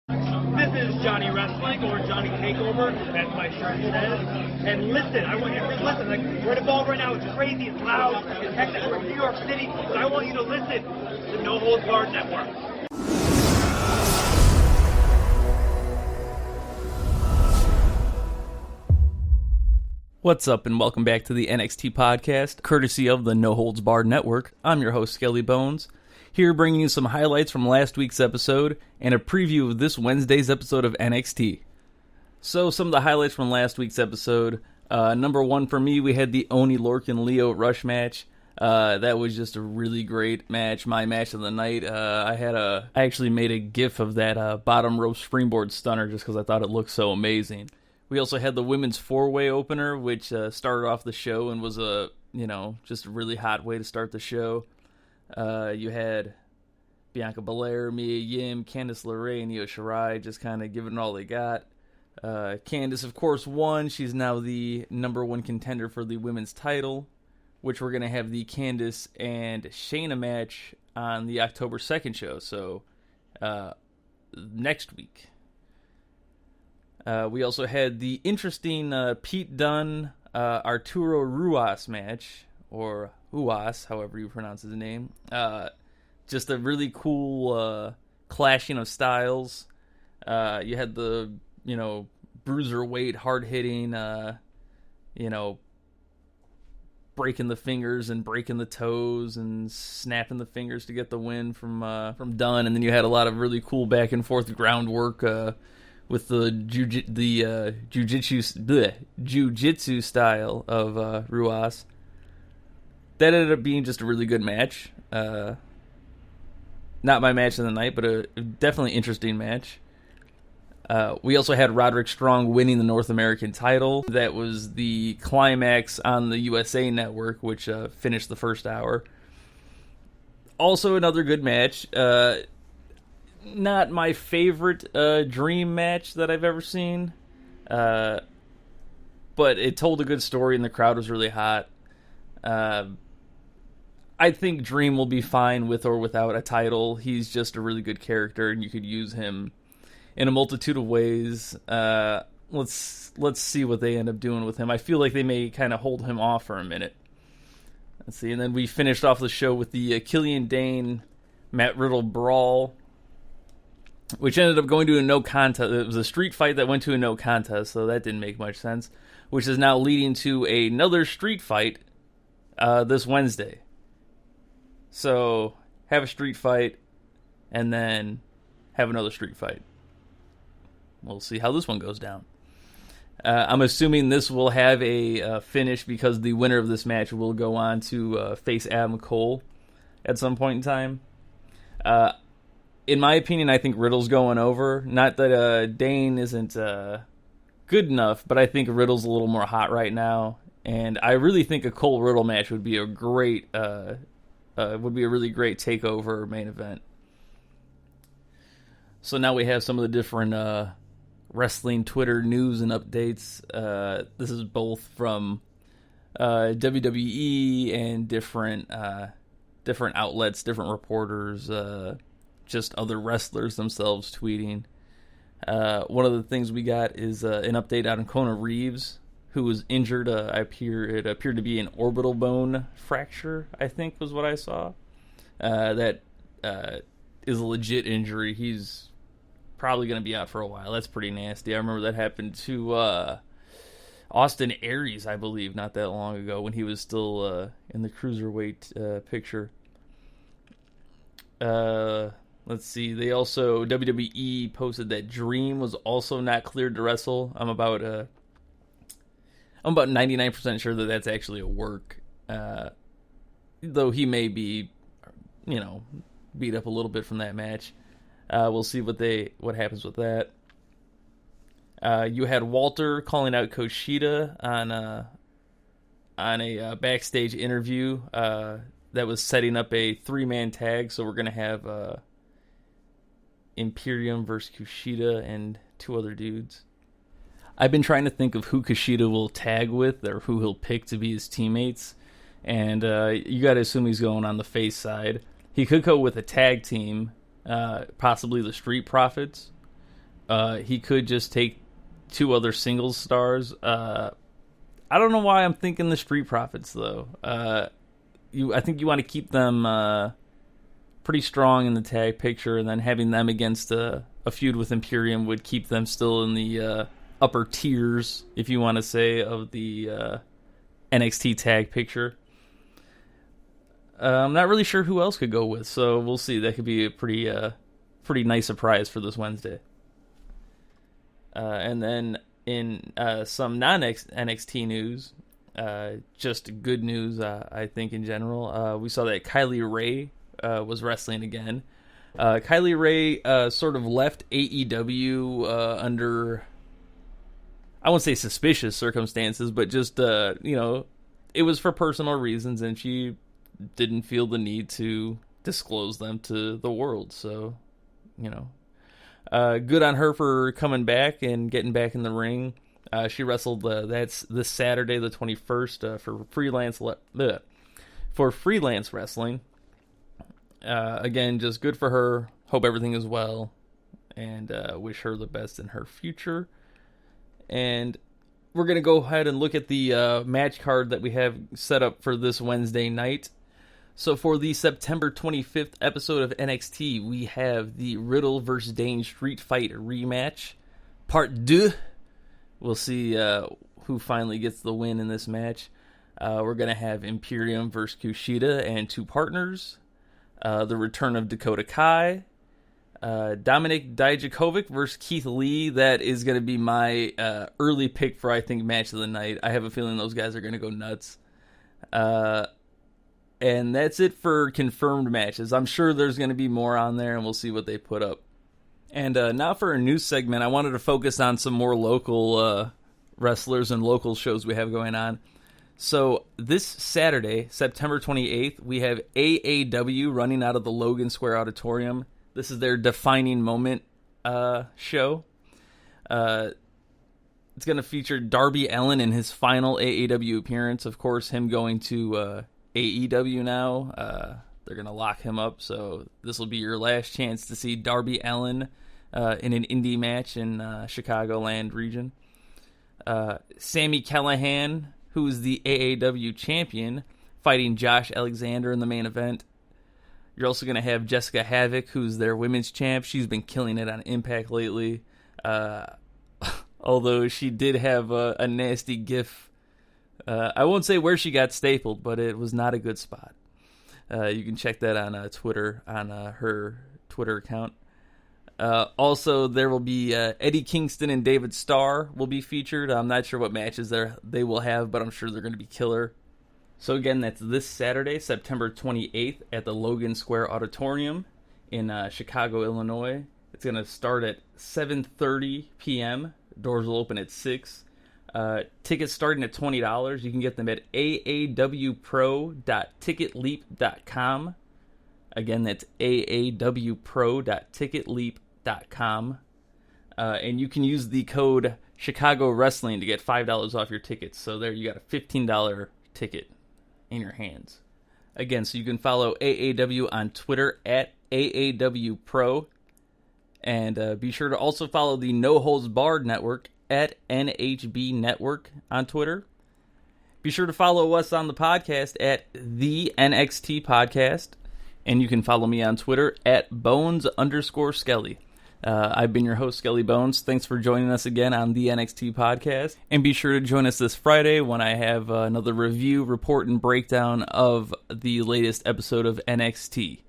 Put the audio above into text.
This is Johnny Wrestling, or Johnny Takeover, as my shirt says. And listen, I want you to listen. Like, we're involved right now. It's crazy, it's loud, it's hectic. We're in New York City, but I want you to listen to the No Holds Barred Network. What's up, and welcome back to the NXT Podcast, courtesy of the No Holds Barred Network. I'm your host, Skelly Bones, here bringing you some highlights from last week's episode and a preview of this Wednesday's episode of NXT. So, some of the highlights from last week's episode. Number one for me, we had the Oni Lorcan Leo Rush match. That was just a really great match, my match of the night. I actually made a gif of that bottom rope springboard stunner just because I thought it looked so amazing. We also had the women's four-way opener, which started off the show and was just a really hot way to start the show. You had Bianca Belair, Mia Yim, Candice LeRae, and Io Shirai just kind of giving it all they got. Candice, of course, won. She's now the number one contender for the women's title, which we're going to have the Candice and Shayna match on the October 2nd show, so next week. We also had the interesting Pete Dunne, Arturo Ruas match, or Uas, however you pronounce his name. Just a really cool clashing of styles. You had the, bruiserweight, hard-hitting, breaking the fingers and breaking the toes and snapping the fingers to get the win from Dunne. And then you had a lot of really cool back-and-forth groundwork with the jiu-jitsu style of Ruas. That ended up being just a really good match. Not my match of the night, but a definitely interesting match. We also had Roderick Strong winning the North American title. That was the climax on the USA Network, which finished the first hour. Also another good match. Not my favorite dream match that I've ever seen. But it told a good story and the crowd was really hot. I think Dream will be fine with or without a title. He's just a really good character, and you could use him in a multitude of ways. Let's see what they end up doing with him. I feel like they may kind of hold him off for a minute. Let's see. And then we finished off the show with the Killian Dane, Matt Riddle brawl, which ended up going to a no contest. It was a street fight that went to a no contest, so that didn't make much sense, which is now leading to another street fight this Wednesday. So, have a street fight, and then have another street fight. We'll see how this one goes down. I'm assuming this will have a finish because the winner of this match will go on to face Adam Cole at some point in time. In my opinion, I think Riddle's going over. Not that Dane isn't good enough, but I think Riddle's a little more hot right now. And I really think a Cole Riddle match would be a great, really great takeover main event. So now we have some of the different wrestling Twitter news and updates. This is both from WWE and different outlets, different reporters, just other wrestlers themselves tweeting. One of the things we got is an update on Kona Reeves, who was injured. It appeared to be an orbital bone fracture, I think was what I saw. That is a legit injury. He's probably going to be out for a while. That's pretty nasty. I remember that happened to Austin Aries, I believe, not that long ago when he was still in the cruiserweight picture. Let's see. They also, WWE posted that Dream was also not cleared to wrestle. I'm about 99% sure that that's actually a work. Though he may be, beat up a little bit from that match. We'll see what happens with that. You had Walter calling out Kushida on a backstage interview that was setting up a 3-man tag. So we're going to have Imperium versus Kushida and 2 other dudes. I've been trying to think of who Kushida will tag with or who he'll pick to be his teammates. And you got to assume he's going on the face side. He could go with a tag team, possibly the Street Profits. He could just take 2 other singles stars. I don't know why I'm thinking the Street Profits, though. I think you want to keep them pretty strong in the tag picture, and then having them against a feud with Imperium would keep them still in the upper tiers, if you want to say, of the NXT tag picture. I'm not really sure who else could go with, so we'll see. That could be a pretty nice surprise for this Wednesday. And then in some non-NXT news, just good news, I think, in general, we saw that Kylie Rae was wrestling again. Kylie Rae sort of left AEW under, I won't say suspicious circumstances, but just, it was for personal reasons, and she didn't feel the need to disclose them to the world. So, good on her for coming back and getting back in the ring. She wrestled, that's this Saturday, the 21st, for freelance wrestling. Again, just good for her. Hope everything is well, and wish her the best in her future. And we're going to go ahead and look at the match card that we have set up for this Wednesday night. So for the September 25th episode of NXT, we have the Riddle vs. Dane Street Fight rematch, Part 2. We'll see who finally gets the win in this match. We're going to have Imperium vs. Kushida and 2 partners. The return of Dakota Kai. Dominik Dijakovic versus Keith Lee. That is going to be my early pick for, I think, match of the night. I have a feeling those guys are going to go nuts. And that's it for confirmed matches. I'm sure there's going to be more on there, and we'll see what they put up. And now for a news segment, I wanted to focus on some more local wrestlers and local shows we have going on. So this Saturday, September 28th, we have AAW running out of the Logan Square Auditorium. This is their Defining Moment show. It's going to feature Darby Allin in his final AAW appearance. Of course, him going to AEW now. They're going to lock him up, so this will be your last chance to see Darby Allin in an indie match in Chicagoland region. Sami Callihan, who is the AAW champion, fighting Josh Alexander in the main event. You're also going to have Jessica Havoc, who's their women's champ. She's been killing it on Impact lately. Although she did have a nasty gif. I won't say where she got stapled, but it was not a good spot. You can check that on Twitter, on her Twitter account. Also, there will be Eddie Kingston and David Starr will be featured. I'm not sure what matches they will have, but I'm sure they're going to be killer. So again, that's this Saturday, September 28th, at the Logan Square Auditorium in Chicago, Illinois. It's going to start at 7:30 p.m. Doors will open at 6. Tickets starting at $20. You can get them at aawpro.ticketleap.com. Again, that's aawpro.ticketleap.com. And you can use the code Chicago Wrestling to get $5 off your tickets. So there you got a $15 ticket in your hands. Again, so you can follow AAW on Twitter at AAWPro. And be sure to also follow the No Holds Barred Network at NHB Network on Twitter. Be sure to follow us on the podcast at TheNXT Podcast. And you can follow me on Twitter at Bones_Skelly. I've been your host, Skelly Bones. Thanks for joining us again on the NXT Podcast. And be sure to join us this Friday when I have another review, report, and breakdown of the latest episode of NXT.